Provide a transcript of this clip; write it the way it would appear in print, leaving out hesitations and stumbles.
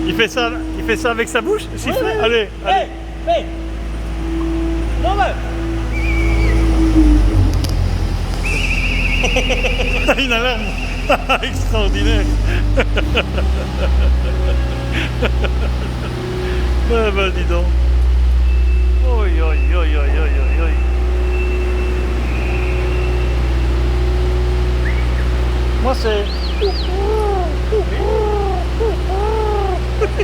Il fait ça avec sa bouche, sifflet. Ouais, ouais. Allez, allez. Hey, non mais Une alarme extraordinaire. Ah bah dis donc. Oi, oi, oi, oi, oi, oi, oi. moi c'est